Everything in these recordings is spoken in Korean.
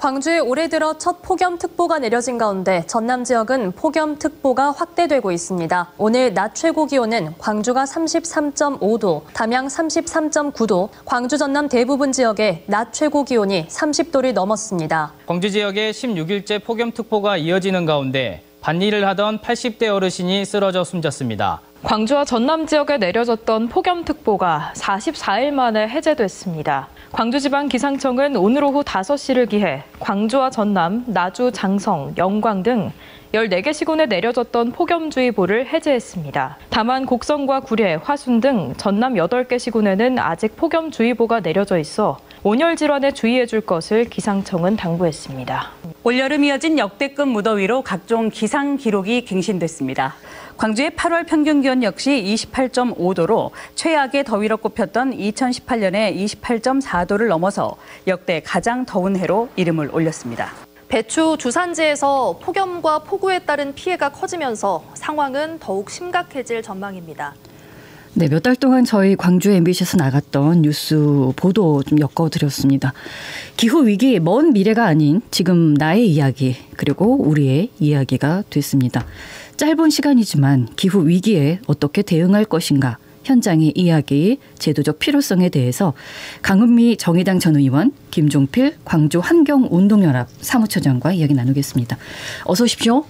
광주에 올해 들어 첫 폭염특보가 내려진 가운데 전남 지역은 폭염특보가 확대되고 있습니다. 오늘 낮 최고 기온은 광주가 33.5도, 담양 33.9도, 광주 전남 대부분 지역의 낮 최고 기온이 30도를 넘었습니다. 광주 지역에 16일째 폭염특보가 이어지는 가운데 밭일을 하던 80대 어르신이 쓰러져 숨졌습니다. 광주와 전남 지역에 내려졌던 폭염특보가 44일 만에 해제됐습니다. 광주지방기상청은 오늘 오후 5시를 기해 광주와 전남, 나주, 장성, 영광 등 14개 시군에 내려졌던 폭염주의보를 해제했습니다. 다만 곡성과 구례, 화순 등 전남 8개 시군에는 아직 폭염주의보가 내려져 있어 온열 질환에 주의해 줄 것을 기상청은 당부했습니다. 올여름 이어진 역대급 무더위로 각종 기상 기록이 갱신됐습니다. 광주의 8월 평균 기온 역시 28.5도로 최악의 더위로 꼽혔던 2018년에 28.4도를 넘어서 역대 가장 더운 해로 이름을 올렸습니다. 배추 주산지에서 폭염과 폭우에 따른 피해가 커지면서 상황은 더욱 심각해질 전망입니다. 네, 몇 달 동안 저희 광주 MBC에서 나갔던 뉴스 보도 좀 엮어드렸습니다. 기후위기 먼 미래가 아닌 지금 나의 이야기 그리고 우리의 이야기가 됐습니다. 짧은 시간이지만 기후위기에 어떻게 대응할 것인가 현장의 이야기, 제도적 필요성에 대해서 강은미 정의당 전 의원, 김종필 광주 환경운동연합 사무처장과 이야기 나누겠습니다. 어서 오십시오.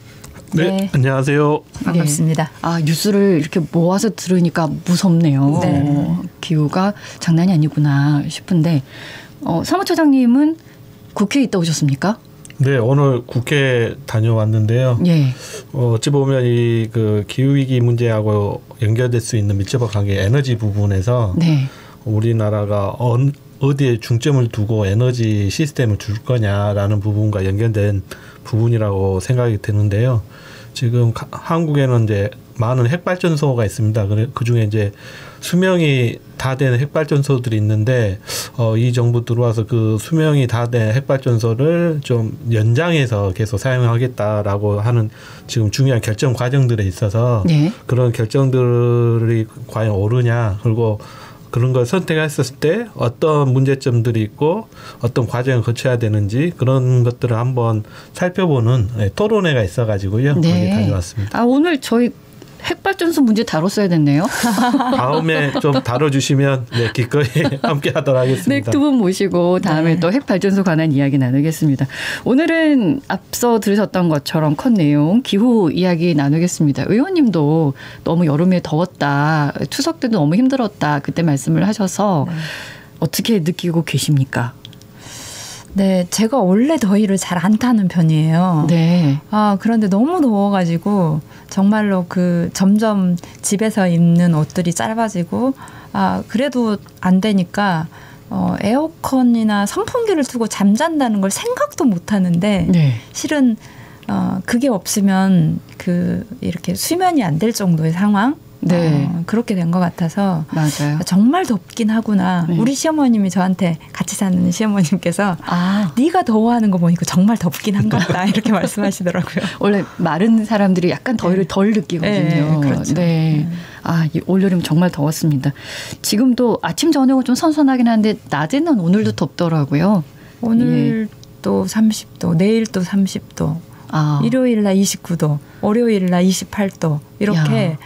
네, 안녕하세요. 반갑습니다. 아, 뉴스를 이렇게 모아서 들으니까 무섭네요. 네. 기후가 장난이 아니구나 싶은데 사무처장님은 국회에 있다 오셨습니까? 네, 오늘 국회 다녀왔는데요. 예. 어찌 보면 이 그 기후 위기 문제하고 연결될 수 있는 밀접한 게 에너지 부분에서 네. 우리나라가 어디에 중점을 두고 에너지 시스템을 줄 거냐라는 부분과 연결된 부분이라고 생각이 드는데요. 지금 한국에는 이제 많은 핵발전소가 있습니다. 그 중에 이제 수명이 다 된 핵발전소들이 있는데 이 정부 들어와서 그 수명이 다 된 핵발전소를 좀 연장해서 계속 사용하겠다라고 하는 지금 중요한 결정 과정들에 있어서 네. 그런 결정들이 과연 옳으냐 그리고 그런 걸 선택했을 때 어떤 문제점들이 있고 어떤 과정을 거쳐야 되는지 그런 것들을 한번 살펴보는 토론회가 있어가지고요. 네. 거기 다녀왔습니다. 아, 오늘 저희 핵발전소 문제 다뤘어야 됐네요. 다음에 좀 다뤄주시면 네, 기꺼이 함께 하도록 하겠습니다. 네, 두 분 모시고 다음에 또 핵발전소 관한 이야기 나누겠습니다. 오늘은 앞서 들으셨던 것처럼 컷 내용 기후 이야기 나누겠습니다. 의원님도 너무 여름에 더웠다. 추석 때도 너무 힘들었다. 그때 말씀을 하셔서 어떻게 느끼고 계십니까? 네, 제가 원래 더위를 잘 안 타는 편이에요. 네. 아, 그런데 너무 더워가지고 정말로 점점 집에서 입는 옷들이 짧아지고 그래도 안 되니까 에어컨이나 선풍기를 틀고 잠잔다는 걸 생각도 못 하는데 네. 실은 그게 없으면 이렇게 수면이 안 될 정도의 상황. 네. 그렇게 된 것 같아서 맞아요. 정말 덥긴 하구나. 네. 우리 시어머님이 저한테 같이 사는 시어머님께서 네가 더워하는 거 보니까 정말 덥긴 한 것 같다 이렇게 말씀하시더라고요. 원래 마른 사람들이 약간 더위를 덜 느끼거든요. 네, 그렇죠. 네. 이 올여름 정말 더웠습니다. 지금도 아침 저녁은 좀 선선하긴 한데 낮에는 오늘도 덥더라고요. 오늘도 30도, 내일 또 30도, 일요일 날 29도, 월요일 날 28도 이렇게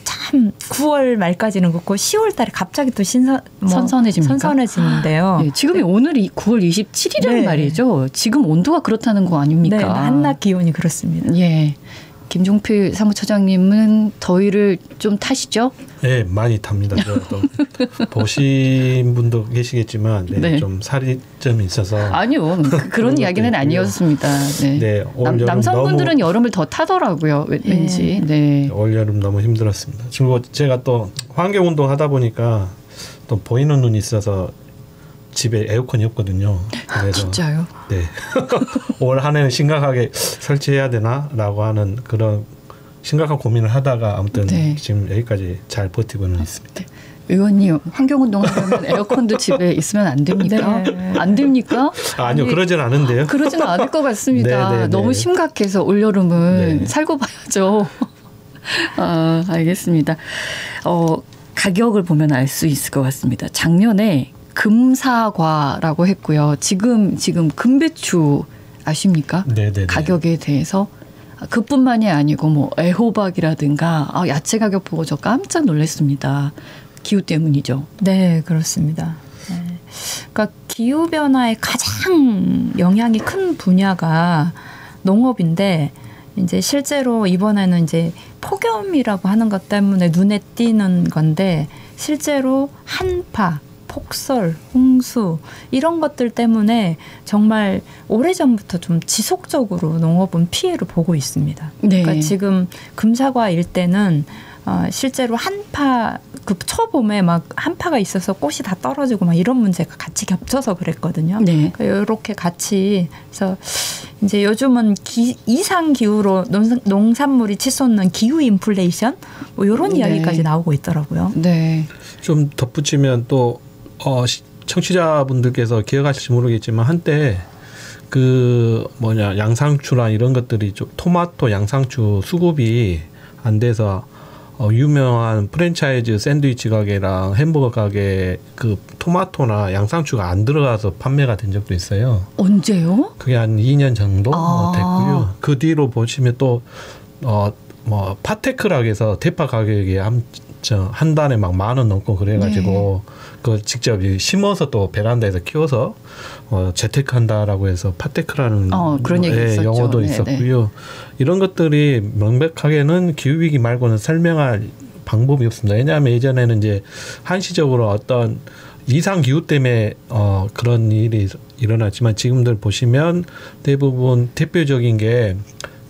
참 9월 말까지는 그렇고 10월 달에 갑자기 또 선선해지는데요. 네, 지금이 오늘이 9월 27일이란 네. 말이죠. 지금 온도가 그렇다는 거 아닙니까? 네, 한낮 기온이 그렇습니다. 예. 김종필 사무처장님은 더위를 좀 타시죠? 네, 많이 탑니다. 또 보신 분도 계시겠지만 네. 좀 살이 좀 있어서 아니요. 그런 이야기는 아니었습니다. 네. 네, 남성분들은 여름을 더 타더라고요. 왠지. 네. 올여름 너무 힘들었습니다. 그리고 제가 또 환경운동 하다 보니까 또 보이는 눈이 있어서 집에 에어컨이 없거든요. 그래서 진짜요? 네. 올 한 해는 심각하게 설치해야 되나라고 하는 그런 심각한 고민을 하다가 아무튼 지금 여기까지 잘 버티고는 있습니다. 네. 의원님, 환경운동 하려면 에어컨도 집에 있으면 안 됩니까? 네. 안 됩니까? 아니요, 그러지는 않은데요. 그러지는 않을 것 같습니다. 네. 너무 심각해서 올여름은 살고 봐야죠. 알겠습니다. 가격을 보면 알 수 있을 것 같습니다. 작년에 금사과라고 했고요. 지금 금배추 아십니까? 네네. 가격에 대해서 그뿐만이 아니고 뭐 애호박이라든가 야채 가격 보고 저 깜짝 놀랐습니다. 기후 때문이죠. 네, 그렇습니다. 네. 그러니까 기후 변화의 가장 영향이 큰 분야가 농업인데 이제 실제로 이번에는 이제 폭염이라고 하는 것 때문에 눈에 띄는 건데 실제로 한파, 폭설, 홍수 이런 것들 때문에 정말 오래전부터 좀 지속적으로 농업은 피해를 보고 있습니다. 네. 그러니까 지금 금사과 일대는 실제로 한파 그 초봄에 막 한파가 있어서 꽃이 다 떨어지고 막 이런 문제가 같이 겹쳐서 그랬거든요. 네. 그러니까 이렇게 같이 그래서 이제 요즘은 이상 기후로 농산물이 치솟는 기후 인플레이션 뭐 이런 네. 이야기까지 나오고 있더라고요. 네. 좀 덧붙이면 또 청취자분들께서 기억하실지 모르겠지만 한때 양상추나 이런 것들이 좀 토마토 양상추 수급이 안 돼서 유명한 프랜차이즈 샌드위치 가게랑 햄버거 가게 그 토마토나 양상추가 안 들어가서 판매가 된 적도 있어요. 언제요? 그게 한 2년 정도 됐고요. 그 뒤로 보시면 또 파테크라 해서 대파 가격이 한 달에 막 10,000원 넘고 그래가지고 그걸 직접 심어서 또 베란다에서 키워서 재테크한다라고 해서 파테크라는 그런 얘기 있었죠. 용어도 네네. 있었고요. 이런 것들이 명백하게는 기후 위기 말고는 설명할 방법이 없습니다. 왜냐하면 예전에는 이제 한시적으로 어떤 이상 기후 때문에 그런 일이 일어났지만 지금들 보시면 대부분 대표적인 게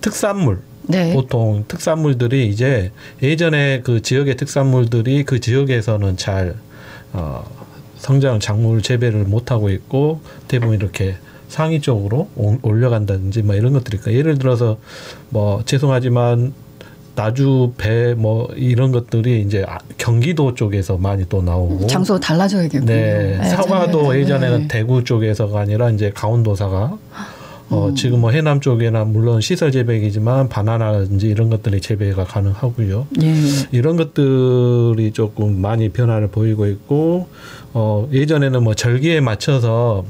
특산물. 네. 보통 특산물들이 이제 예전에 그 지역의 특산물들이 그 지역에서는 잘 성장 작물 재배를 못 하고 있고 대부분 이렇게 상위 쪽으로 올려간다든지 뭐 이런 것들이 있고 예를 들어서 뭐 죄송하지만 나주 배 뭐 이런 것들이 이제 경기도 쪽에서 많이 또 나오고 장소 달라져야겠군요. 네. 사과도 네. 예전에는 대구 쪽에서가 아니라 이제 강원도사가 지금 뭐 해남 쪽에나 물론 시설 재배이지만 바나나라든지 이런 것들이 재배가 가능하고요. 예. 이런 것들이 조금 많이 변화를 보이고 있고 예전에는 뭐 절기에 맞춰서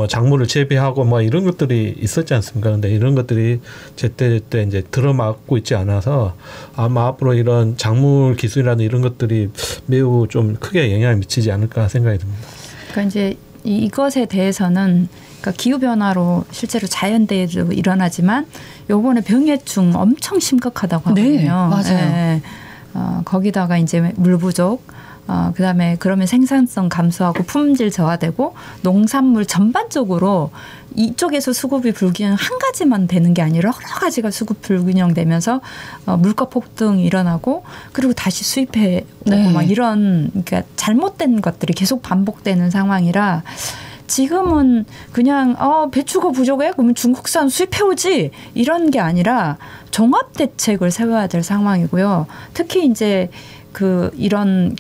작물을 재배하고 뭐 이런 것들이 있었지 않습니까? 근데 이런 것들이 제때 이제 들어맞고 있지 않아서 아마 앞으로 이런 작물 기술이라는 이런 것들이 매우 좀 크게 영향을 미치지 않을까 생각이 듭니다. 그러니까 이제 이것에 대해서는 그러니까 기후 변화로 실제로 자연재해도 일어나지만 요번에 병해충 엄청 심각하다고 하거든요. 네, 맞아요. 네. 거기다가 이제 물 부족, 그다음에 그러면 생산성 감소하고 품질 저하되고 농산물 전반적으로 이쪽에서 수급이 불균형 한 가지만 되는 게 아니라 여러 가지가 수급 불균형되면서 물가 폭등이 일어나고 그리고 다시 수입해 오고 네. 막 이런 그러니까 잘못된 것들이 계속 반복되는 상황이라 지금은 그냥 배추가 부족해? 그러면 중국산 수입해오지 이런 게 아니라 종합 대책을 세워야 될 상황이고요. 특히 이제 이런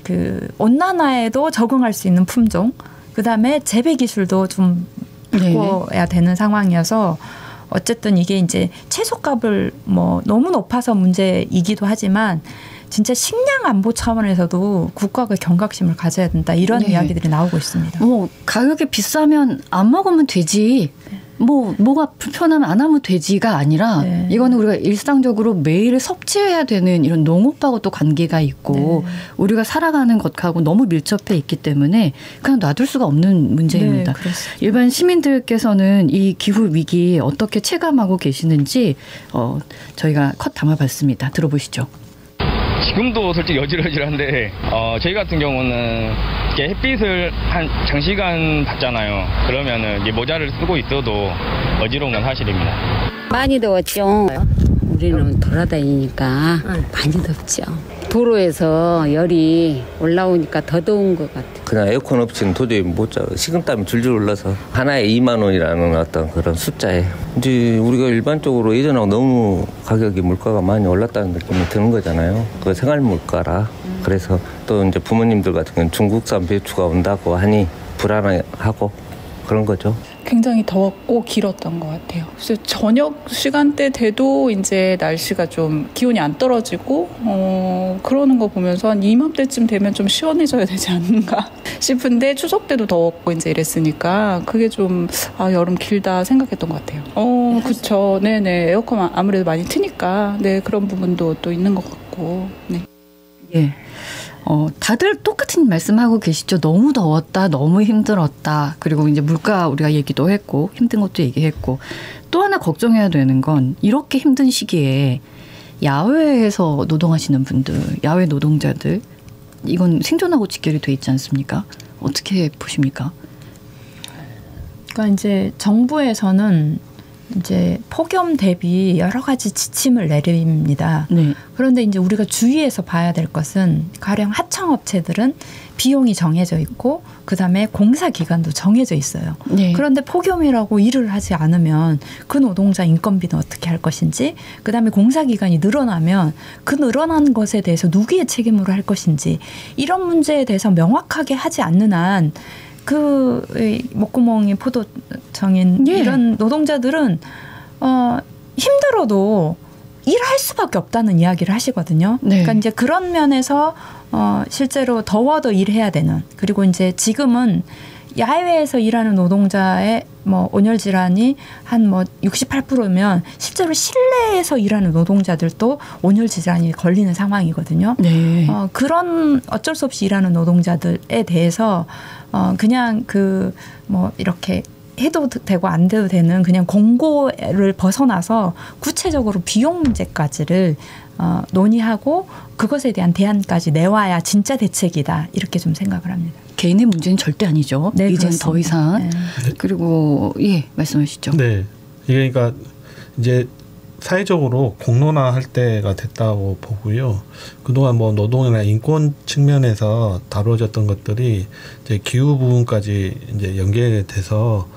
온난화에도 적응할 수 있는 품종, 그다음에 재배 기술도 좀 바꿔야 되는 상황이어서 어쨌든 이게 이제 채소값을 뭐 너무 높아서 문제이기도 하지만 진짜 식량 안보 차원에서도 국가가 경각심을 가져야 된다 이런 이야기들이 나오고 있습니다. 뭐 가격이 비싸면 안 먹으면 되지. 뭐가 불편하면 안 하면 되지가 아니라 이거는 우리가 일상적으로 매일 섭취해야 되는 이런 농업하고 또 관계가 있고 우리가 살아가는 것하고 너무 밀접해 있기 때문에 그냥 놔둘 수가 없는 문제입니다. 일반 시민들께서는 이 기후 위기 어떻게 체감하고 계시는지 저희가 컷 담아봤습니다. 들어보시죠. 지금도 솔직히 어질어질한데 저희 같은 경우는 이렇게 햇빛을 한 장시간 받잖아요. 그러면은 이제 모자를 쓰고 있어도 어지러운 건 사실입니다. 많이 더웠죠. 우리는 돌아다니니까 많이 덥죠. 도로에서 열이 올라오니까 더 더운 것 같아요. 그냥 에어컨 없이는 도저히 못 자요. 식은땀이 줄줄 흘러서 하나에 2만 원이라는 어떤 그런 숫자에 이제 우리가 일반적으로 예전하고 너무 가격이 물가가 많이 올랐다는 느낌이 드는 거잖아요. 그 생활 물가라. 그래서 또 이제 부모님들 같은 경우는 중국산 배추가 온다고 하니 불안하고 그런 거죠. 굉장히 더웠고 길었던 것 같아요. 그래서 저녁 시간대 돼도 이제 날씨가 좀 기온이 안 떨어지고 그러는 거 보면서 한 이맘때쯤 되면 좀 시원해져야 되지 않는가 싶은데 추석 때도 더웠고 이제 이랬으니까 그게 좀 여름 길다 생각했던 것 같아요. 그쵸. 네네. 에어컨 아무래도 많이 트니까 네 그런 부분도 또 있는 것 같고. 네. 예. 다들 똑같은 말씀하고 계시죠. 너무 더웠다, 너무 힘들었다. 그리고 이제 물가 우리가 얘기도 했고 힘든 것도 얘기했고 또 하나 걱정해야 되는 건 이렇게 힘든 시기에 야외에서 노동하시는 분들, 야외 노동자들 이건 생존하고 직결이 돼 있지 않습니까? 어떻게 보십니까? 그러니까 이제 정부에서는 이제 폭염 대비 여러 가지 지침을 내립니다. 네. 그런데 이제 우리가 주의해서 봐야 될 것은 가령 하청업체들은 비용이 정해져 있고 그다음에 공사 기간도 정해져 있어요. 네. 그런데 폭염이라고 일을 하지 않으면 그 노동자 인건비는 어떻게 할 것인지 그다음에 공사 기간이 늘어나면 그 늘어난 것에 대해서 누구의 책임으로 할 것인지 이런 문제에 대해서 명확하게 하지 않는 한 그 목구멍이 포도청인 예. 이런 노동자들은 힘들어도 일할 수밖에 없다는 이야기를 하시거든요. 네. 그러니까 이제 그런 면에서 실제로 더워도 일해야 되는 그리고 이제 지금은 야외에서 일하는 노동자의 뭐 온열 질환이 한 뭐 68%면 실제로 실내에서 일하는 노동자들도 온열 질환이 걸리는 상황이거든요. 네. 그런 어쩔 수 없이 일하는 노동자들에 대해서 그냥 그 뭐 이렇게 해도 되고 안 돼도 되는 그냥 공고를 벗어나서 구체적으로 비용 문제까지를 논의하고 그것에 대한 대안까지 내와야 진짜 대책이다 이렇게 좀 생각을 합니다. 개인의 문제는 절대 아니죠. 네, 이제는 그렇습니다. 더 이상. 네. 그리고 말씀하시죠. 네. 이게 그러니까 이제 사회적으로 공론화할 때가 됐다고 보고요. 그동안 뭐 노동이나 인권 측면에서 다뤄졌던 것들이 이제 기후 부분까지 이제 연계돼서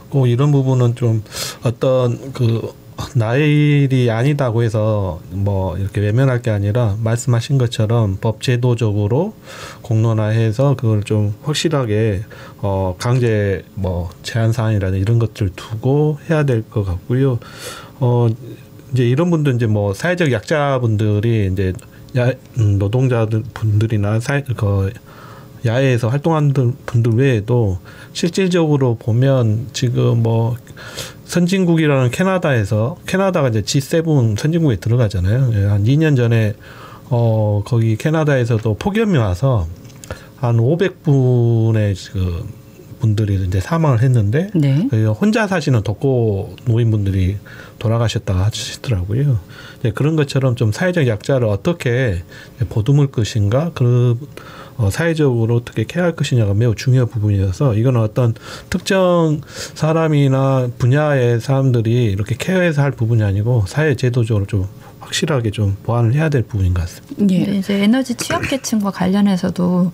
꼭 이런 부분은 좀 어떤 그 나의 일이 아니다고 해서 뭐 이렇게 외면할 게 아니라 말씀하신 것처럼 법 제도적으로 공론화해서 그걸 좀 확실하게 강제 뭐 제한 사항이라든지 이런 것들 두고 해야 될 것 같고요. 이제 이런 분들 이제 뭐 사회적 약자분들이 이제 노동자들 분들이나 야외에서 활동하는 분들 외에도 실질적으로 보면 지금 뭐 선진국이라는 캐나다가 이제 G7 선진국에 들어가잖아요. 한 2년 전에 거기 캐나다에서도 폭염이 와서 한 500분의 그 분들이 이제 사망을 했는데 네. 혼자 사시는 독거 노인분들이 돌아가셨다고 하시더라고요. 그런 것처럼 좀 사회적 약자를 어떻게 보듬을 것인가, 사회적으로 어떻게 케어할 것이냐가 매우 중요한 부분이어서 이거는 어떤 특정 사람이나 분야의 사람들이 이렇게 케어해서 할 부분이 아니고 사회 제도적으로 좀 확실하게 좀 보완을 해야 될 부분인 것 같습니다. 예. 이제 에너지 취약계층과 관련해서도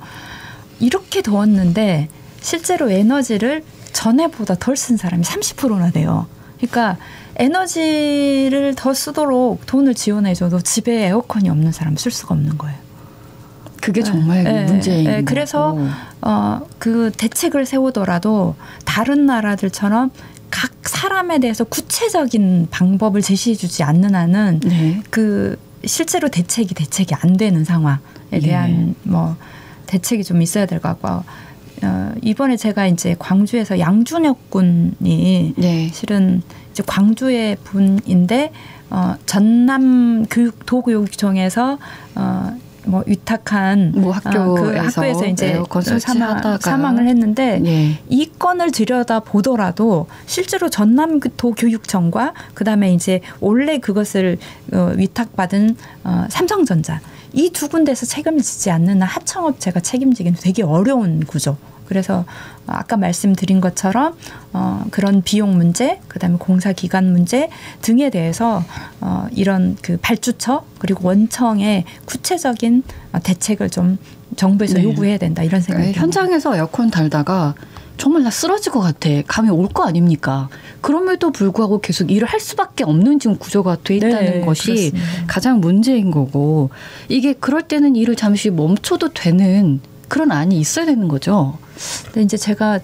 이렇게 더웠는데 실제로 에너지를 전에보다 덜 쓴 사람이 30%나 돼요. 그러니까 에너지를 더 쓰도록 돈을 지원해줘도 집에 에어컨이 없는 사람은 쓸 수가 없는 거예요. 그게 정말 문제인 거고. 그래서 그 대책을 세우더라도 다른 나라들처럼 각 사람에 대해서 구체적인 방법을 제시해주지 않는 한은 네. 그 실제로 대책이 안 되는 상황에 대한 뭐 대책이 좀 있어야 될 것 같고. 이번에 제가 이제 광주에서 양준혁 군이 실은 이제 광주의 분인데 전남 도교육청에서 뭐 위탁한 뭐 학교에서 이제 사망을 했는데 이 건을 들여다 보더라도 실제로 전남도 교육청과 그다음에 이제 원래 그것을 위탁받은 삼성전자 이 두 군데서 책임을 지지 않는 한 하청업체가 책임지기는 되게 어려운 구조. 그래서 아까 말씀드린 것처럼 그런 비용 문제, 그다음에 공사 기간 문제 등에 대해서 이런 그 발주처 그리고 원청의 구체적인 대책을 좀 정부에서 요구해야 된다 이런 생각이 듭니다. 현장에서 에어컨 달다가 정말 나 쓰러질 것 같아. 감이 올 거 아닙니까? 그럼에도 불구하고 계속 일을 할 수밖에 없는 지금 구조가 돼 있다는 것이 그렇습니다. 가장 문제인 거고 이게 그럴 때는 일을 잠시 멈춰도 되는 그런 안이 있어야 되는 거죠. 근데 이제 제가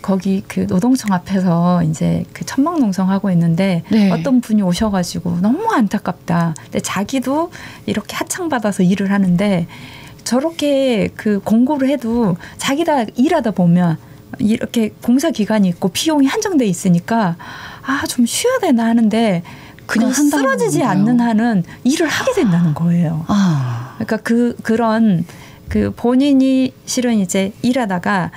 거기 그 노동청 앞에서 이제 그 천막농성 하고 있는데 네. 어떤 분이 오셔가지고 너무 안타깝다. 근데 자기도 이렇게 하청받아서 일을 하는데 저렇게 그 공고를 해도 자기가 일하다 보면 이렇게 공사 기간이 있고 비용이 한정돼 있으니까 좀 쉬어야 되나 하는데 그냥 쓰러지지 않는 한은 일을 하게 된다는 거예요. 그러니까 그런 그 본인이 실은 이제 일하다가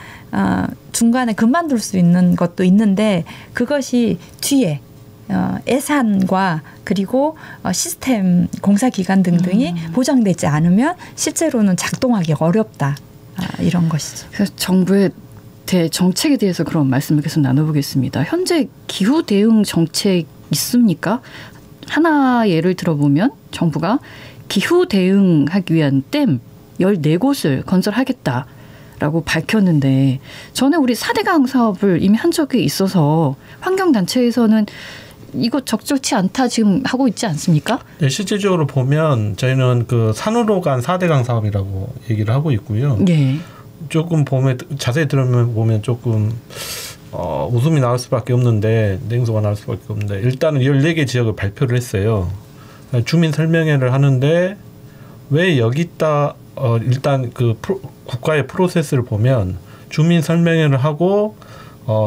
중간에 그만둘 수 있는 것도 있는데 그것이 뒤에 예산과 그리고 시스템 공사 기간 등등이 보장되지 않으면 실제로는 작동하기 어렵다. 이런 것이죠. 그래서 정부의 정책에 대해서 그런 말씀을 계속 나눠보겠습니다. 현재 기후 대응 정책 있습니까? 하나 예를 들어보면 정부가 기후 대응하기 위한 댐 14곳을 건설하겠다라고 밝혔는데 전에 우리 4대강 사업을 이미 한 적이 있어서 환경단체에서는 이거 적절치 않다 지금 하고 있지 않습니까? 네, 실질적으로 보면 저희는 그 산으로 간 4대강 사업이라고 얘기를 하고 있고요. 예. 조금 자세히 들어보면 조금 웃음이 나올 수밖에 없는데 냉소가 나올 수밖에 없는데 일단은 14개 지역을 발표를 했어요. 주민 설명회를 하는데 왜 여기다 일단 그 국가의 프로세스를 보면 주민 설명회를 하고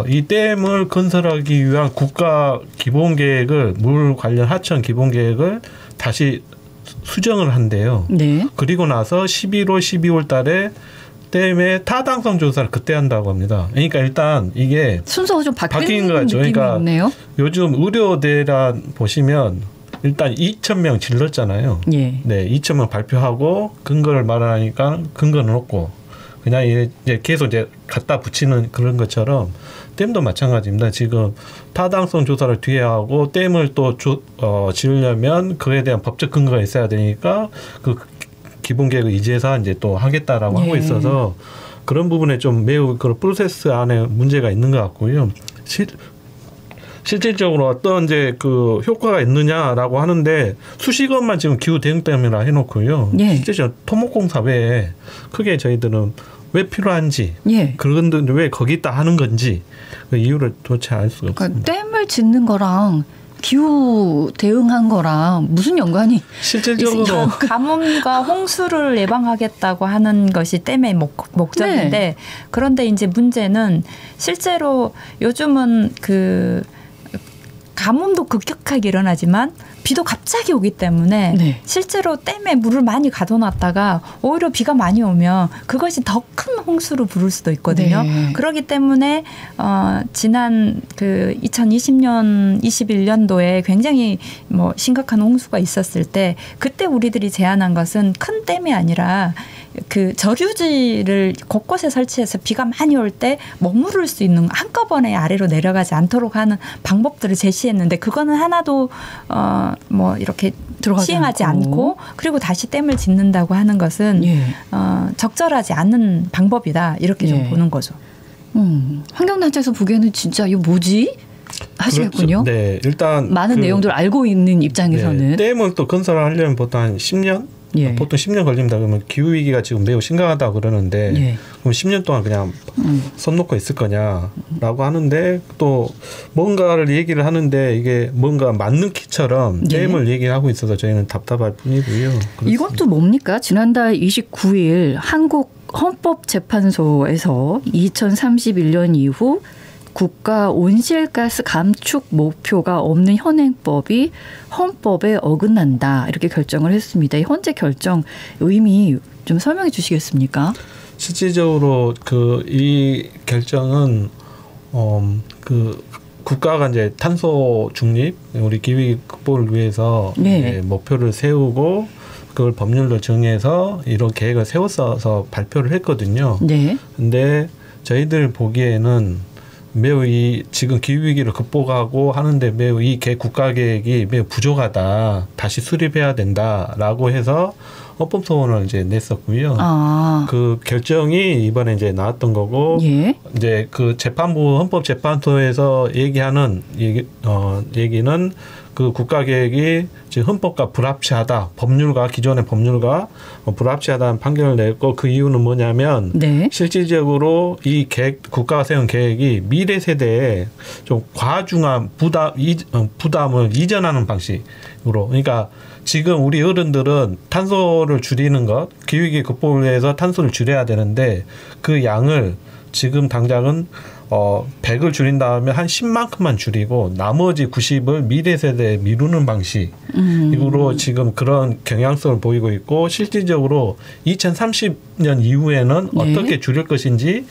이 댐을 건설하기 위한 국가 기본계획을 물 관련 하천 기본계획을 다시 수정을 한대요. 네. 그리고 나서 11월, 12월 달에 댐의 타당성 조사를 그때 한다고 합니다. 그러니까 일단 이게 순서가 좀 바뀐 거죠. 그러니까 없네요. 요즘 의료대란 보시면 일단 2,000명 질렀잖아요. 예. 네, 2,000명 발표하고 근거를 말하니까 근거는 없고 그냥 이제 계속 이제 갖다 붙이는 그런 것처럼 댐도 마찬가지입니다. 지금 타당성 조사를 뒤에 하고 댐을 또 지으려면 그에 대한 법적 근거가 있어야 되니까 그 기본 계획을 이제서 이제 또 하겠다라고 하고 있어서 그런 부분에 좀 매우 그런 프로세스 안에 문제가 있는 것 같고요. 실질적으로 어떤 이제 그 효과가 있느냐라고 하는데 수식어만 지금 기후 대응댐이라 해놓고요. 실제적으로 토목공사 외에 크게 저희들은 왜 필요한지, 그런데 왜 거기다 하는 건지 그 이유를 도대체 알 수가 없습니다. 그러니까 댐을 짓는 거랑 기후 대응한 거랑 무슨 연관이 실질적으로 가뭄과 홍수를 예방하겠다고 하는 것이 댐의 목적인데 그런데 이제 문제는 실제로 요즘은 그 가뭄도 급격하게 일어나지만 비도 갑자기 오기 때문에 실제로 댐에 물을 많이 가둬놨다가 오히려 비가 많이 오면 그것이 더 큰 홍수로 부를 수도 있거든요. 그렇기 때문에 지난 그 2020년, 21년도에 굉장히 뭐 심각한 홍수가 있었을 때 그때 우리들이 제안한 것은 큰 댐이 아니라 그 저류지를 곳곳에 설치해서 비가 많이 올 때 머무를 수 있는 한꺼번에 아래로 내려가지 않도록 하는 방법들을 제시했는데 그거는 하나도 뭐 이렇게 시행하지 않고 그리고 다시 댐을 짓는다고 하는 것은 적절하지 않는 방법이다 이렇게 좀 보는 거죠. 환경단체에서 보기에는 진짜 이거 뭐지? 하시겠군요. 그렇죠. 네, 일단 많은 내용들을 알고 있는 입장에서는 댐을 또 건설하려면 보통 한 10년? 보통 10년 걸립니다. 그러면 기후위기가 지금 매우 심각하다고 그러는데 그럼 10년 동안 그냥 손 놓고 있을 거냐라고 하는데 또 뭔가를 얘기를 하는데 이게 뭔가 맞는 키처럼 댐을 얘기하고 있어서 저희는 답답할 뿐이고요. 그렇습니다. 이것도 뭡니까? 지난달 29일 한국 헌법재판소에서 2031년 이후 국가 온실가스 감축 목표가 없는 현행법이 헌법에 어긋난다 이렇게 결정을 했습니다. 이 헌재 결정 의미 좀 설명해 주시겠습니까? 실질적으로 이 결정은 그 국가가 이제 탄소 중립, 우리 기후 극복을 위해서 목표를 세우고 그걸 법률로 정해서 이런 계획을 세웠어서 발표를 했거든요. 근데 저희들 보기에는 매우 지금 기후위기를 극복하고 하는데 매우 국가 계획이 매우 부족하다. 다시 수립해야 된다라고 해서 헌법소원을 이제 냈었고요. 그 결정이 이번에 이제 나왔던 거고, 이제 그 헌법재판소에서 얘기하는 얘기는 그 국가계획이 지금 헌법과 불합치하다, 기존의 법률과 불합치하다는 판결을 냈고, 그 이유는 뭐냐면 네. 실질적으로 이 국가가 세운 계획이 미래 세대에 좀 과중한 부담을 이전하는 방식으로, 그러니까 지금 우리 어른들은 탄소를 줄이는 것, 기후위기 극복을 위해서 탄소를 줄여야 되는데 그 양을 지금 당장은 100을 줄인다면 한 10만큼만 줄이고 나머지 90을 미래 세대에 미루는 방식으로 지금 그런 경향성을 보이고 있고, 실질적으로 2030년 이후에는 네. 어떻게 줄일 것인지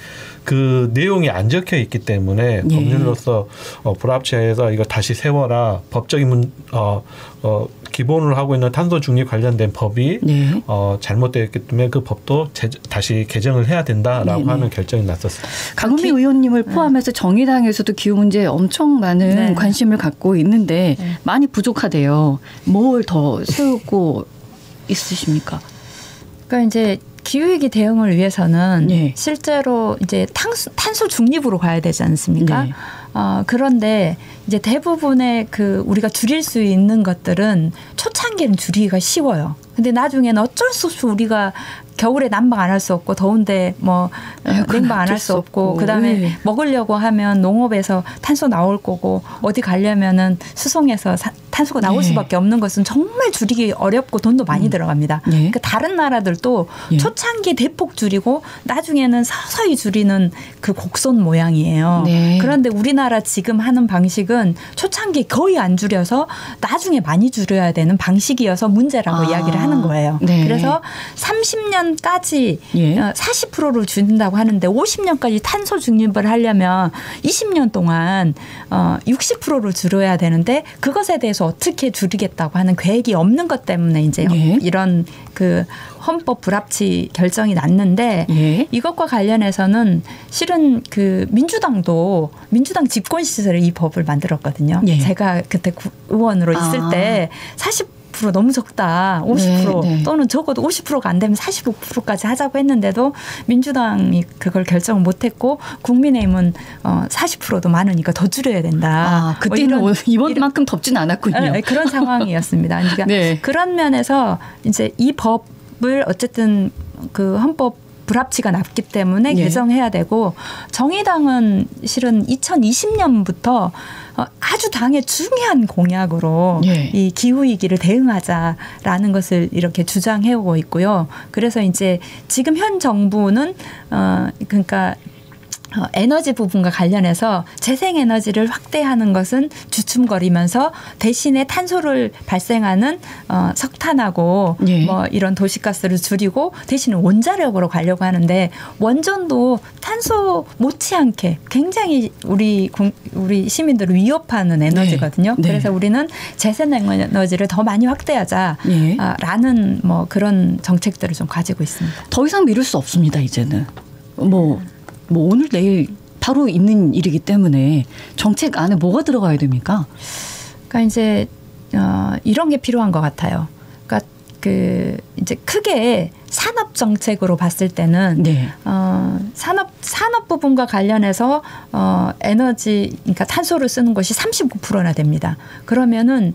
그 내용이 안 적혀 있기 때문에 네. 법률로서 불합치해서 이거 다시 세워라, 법적인 기본으로 하고 있는 탄소 중립 관련된 법이 네. 잘못되었기 때문에 그 법도 다시 개정을 해야 된다라고 네네. 하는 결정이 났었습니다. 강은미 의원님을 포함해서 정의당에서도 기후 문제에 엄청 많은 네. 관심을 갖고 있는데 많이 부족하대요. 뭘 더 세우고 있으십니까? 그러니까 이제 기후위기 대응을 위해서는 네. 실제로 이제 탄소 중립으로 가야 되지 않습니까? 네. 그런데 이제 대부분의 우리가 줄일 수 있는 것들은 초창기는 줄이기가 쉬워요. 근데 나중에는 어쩔 수 없이 우리가 겨울에 난방 안 할 수 없고 더운데 냉방 안 할 수 없고 그다음에 네. 먹으려고 하면 농업에서 탄소 나올 거고 어디 가려면은 수송해서 탄소가 나올 네. 수밖에 없는 것은 정말 줄이기 어렵고 돈도 많이 들어갑니다. 네. 그러니까 다른 나라들도 초창기 대폭 줄이고 나중에는 서서히 줄이는 그 곡선 모양이에요. 네. 그런데 우리나라 지금 하는 방식은 초창기 거의 안 줄여서 나중에 많이 줄여야 되는 방식이어서 문제라고 이야기를 하는 거예요. 네. 그래서 30년까지 예. 40%를 줄인다고 하는데 50년까지 탄소 중립을 하려면 20년 동안 60%를 줄여야 되는데 그것에 대해서 어떻게 줄이겠다고 하는 계획이 없는 것 때문에 이제 예. 이런 그 헌법 불합치 결정이 났는데 예. 이것과 관련해서는 실은 민주당 집권 시절에 이 법을 만들었거든요. 예. 제가 그때 의원으로 있을 때 40% 너무 적다. 50% 네, 네. 또는 적어도 50%가 안 되면 45%까지 하자고 했는데도 민주당이 그걸 결정을 못했고 국민의힘은 40%도 많으니까 더 줄여야 된다. 그때는 이번만큼 덥진 않았군요. 네, 그런 상황이었습니다. 그러니까 네. 그런 면에서 이제 이 법을 어쨌든 그 헌법 불합치가 났기 때문에 네. 개정해야 되고 정의당은 실은 2020년부터 아주 당의 중요한 공약으로 네. 이 기후위기를 대응하자라는 것을 이렇게 주장해오고 있고요. 그래서 이제 지금 현 정부는 그러니까 에너지 부분과 관련해서 재생에너지를 확대하는 것은 주춤거리면서 대신에 탄소를 발생하는 석탄하고 예. 이런 도시가스를 줄이고 대신에 원자력으로 가려고 하는데 원전도 탄소 못지않게 굉장히 우리 시민들을 위협하는 에너지거든요. 네. 그래서 우리는 재생에너지를 더 많이 확대하자라는 그런 정책들을 좀 가지고 있습니다. 더 이상 미룰 수 없습니다. 이제는 오늘 내일 바로 있는 일이기 때문에 정책 안에 뭐가 들어가야 됩니까? 그러니까 이제 이런 게 필요한 것 같아요. 그러니까 이제 크게 산업 정책으로 봤을 때는 네. 산업 부분과 관련해서 그러니까 탄소를 쓰는 것이 35%나 됩니다. 그러면은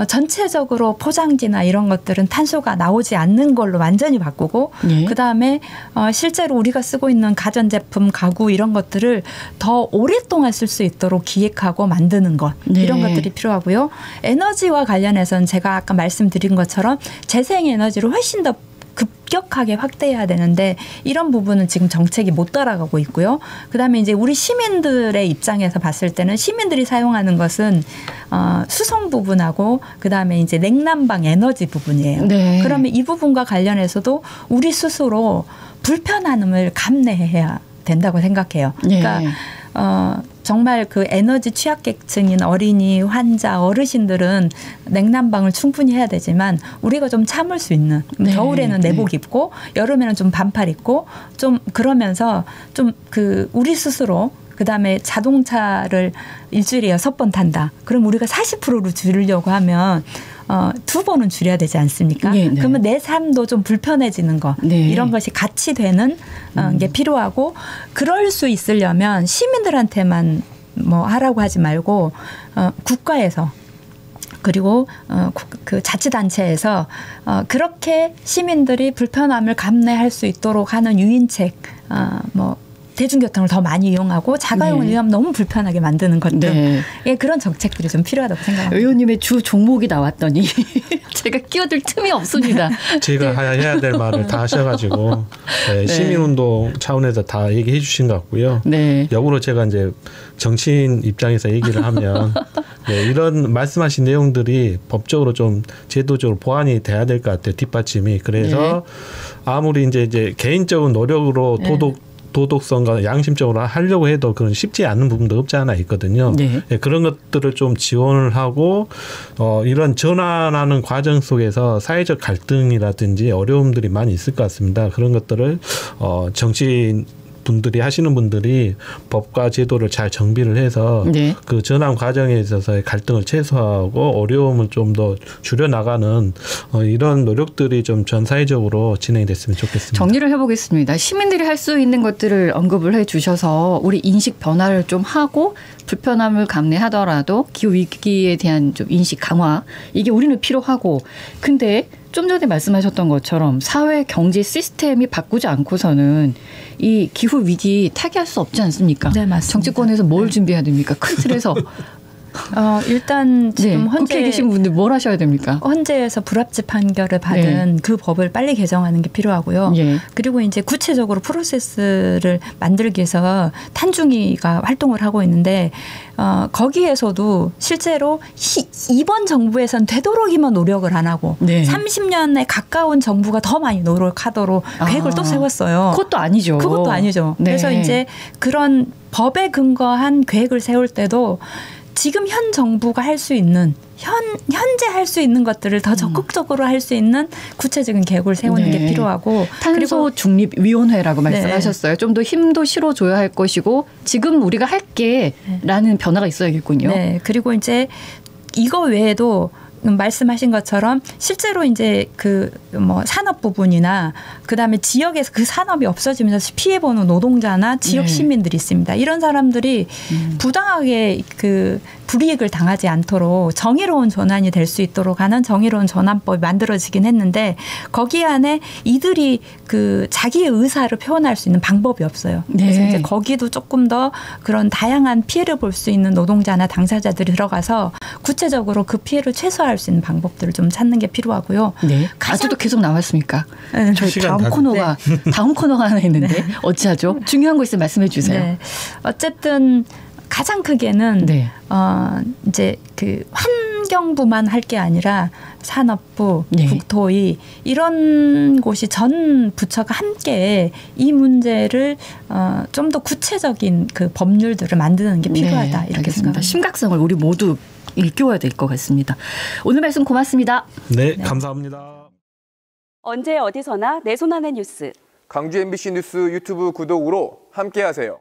전체적으로 포장지나 이런 것들은 탄소가 나오지 않는 걸로 완전히 바꾸고 예. 그다음에 실제로 우리가 쓰고 있는 가전제품, 가구 이런 것들을 더 오랫동안 쓸 수 있도록 기획하고 만드는 것 네. 이런 것들이 필요하고요. 에너지와 관련해서는 제가 아까 말씀드린 것처럼 재생에너지를 훨씬 더 급격하게 확대해야 되는데 이런 부분은 지금 정책이 못 따라가고 있고요. 그다음에 이제 우리 시민들의 입장에서 봤을 때는 시민들이 사용하는 것은 수송 부분하고 그다음에 이제 냉난방 에너지 부분이에요. 네. 그러면 이 부분과 관련해서도 우리 스스로 불편함을 감내해야 된다고 생각해요. 그러니까 정말 그 에너지 취약계층인 어린이, 환자, 어르신들은 냉난방을 충분히 해야 되지만 우리가 좀 참을 수 있는 겨울에는 내복 입고 여름에는 좀 반팔 입고 좀 그러면서 좀 우리 스스로 그다음에 자동차를 일주일에 6번 탄다. 그럼 우리가 40%로 줄이려고 하면 2번은 줄여야 되지 않습니까? 네, 네. 그러면 내 삶도 좀 불편해지는 거 네. 이런 것이 같이 되는 게 필요하고 그럴 수 있으려면 시민들한테만 하라고 하지 말고 국가에서 그리고 그 자치단체에서 그렇게 시민들이 불편함을 감내할 수 있도록 하는 유인책, 뭐 대중교통을 더 많이 이용하고 자가용을 이용하면 너무 불편하게 만드는 것 등 네. 예, 그런 정책들이 좀 필요하다고 생각합니다. 의원님의 주 종목이 나왔더니 제가 끼어들 틈이 없습니다. 제가 해야 될 말을 다 하셔가지고 네, 시민운동 차원에서 다 얘기해 주신 것 같고요. 네. 역으로 제가 이제 정치인 입장에서 얘기를 하면 네, 이런 말씀하신 내용들이 법적으로 좀 제도적으로 보완이 돼야 될 것 같아요. 뒷받침이. 그래서 아무리 이제 개인적인 노력으로 도덕성과 양심적으로 하려고 해도 그런 쉽지 않은 부분도 없지 않아 있거든요. 네. 네, 그런 것들을 좀 지원을 하고 이런 전환하는 과정 속에서 사회적 갈등이라든지 어려움들이 많이 있을 것 같습니다. 그런 것들을 정치인 분들이 하시는 분들이 법과 제도를 잘 정비를 해서 그 전환 과정에 있어서의 갈등을 최소화하고 어려움을 좀 더 줄여나가는 이런 노력들이 좀 전 사회적으로 진행이 됐으면 좋겠습니다. 정리를 해보겠습니다. 시민들이 할 수 있는 것들을 언급을 해주셔서 우리 인식 변화를 좀 하고 불편함을 감내하더라도 기후위기에 대한 좀 인식 강화, 이게 우리는 필요하고, 근데 좀 전에 말씀하셨던 것처럼 사회 경제 시스템이 바꾸지 않고서는 이 기후 위기 타개할 수 없지 않습니까? 네, 맞습니다. 정치권에서 뭘 준비해야 됩니까? 큰 틀에서. 일단 지금 국회에 계신 분들 뭘 하셔야 됩니까? 헌재에서 불합치 판결을 받은 그 법을 빨리 개정하는 게 필요하고요. 그리고 이제 구체적으로 프로세스를 만들기 위해서 탄중위가 활동을 하고 있는데 거기에서도 실제로 이번 정부에서는 되도록이면 노력을 안 하고 30년에 가까운 정부가 더 많이 노력하도록 계획을 또 세웠어요. 그것도 아니죠. 그것도 아니죠. 그래서 이제 그런 법에 근거한 계획을 세울 때도 지금 현 정부가 할 수 있는 현재 할 수 있는 것들을 더 적극적으로 할 수 있는 구체적인 계획을 세우는 게 필요하고, 탄소 중립위원회라고 말씀하셨어요. 좀 더 힘도 실어줘야 할 것이고 지금 우리가 할게라는 변화가 있어야겠군요. 네. 그리고 이제 이거 외에도 말씀하신 것처럼 실제로 이제 그 뭐 산업 부분이나 그다음에 지역에서 그 산업이 없어지면서 피해보는 노동자나 지역 시민들이 있습니다. 이런 사람들이 부당하게 그 불이익을 당하지 않도록 정의로운 전환이 될 수 있도록 하는 정의로운 전환법이 만들어지긴 했는데 거기 안에 이들이 그 자기의 의사를 표현할 수 있는 방법이 없어요. 그래서 이제 거기도 조금 더 그런 다양한 피해를 볼 수 있는 노동자나 당사자들이 들어가서 구체적으로 그 피해를 최소화할 수 있는 방법들을 좀 찾는 게 필요하고요. 아직도 계속 나왔습니까? 저희 다음 코너가 하나 있는데 어찌하죠? 중요한 거 있으면 말씀해 주세요. 어쨌든 가장 크게는 이제 그 환경부만 할 게 아니라 산업부, 국토위 이런 곳이 전 부처가 함께 이 문제를 좀 더 구체적인 그 법률들을 만드는 게 필요하다 이렇게 생각합니다. 심각성을 우리 모두 일깨워야 될 것 같습니다. 오늘 말씀 고맙습니다. 네, 감사합니다. 언제 어디서나 내 손 안의 뉴스. 광주 MBC 뉴스 유튜브 구독으로 함께하세요.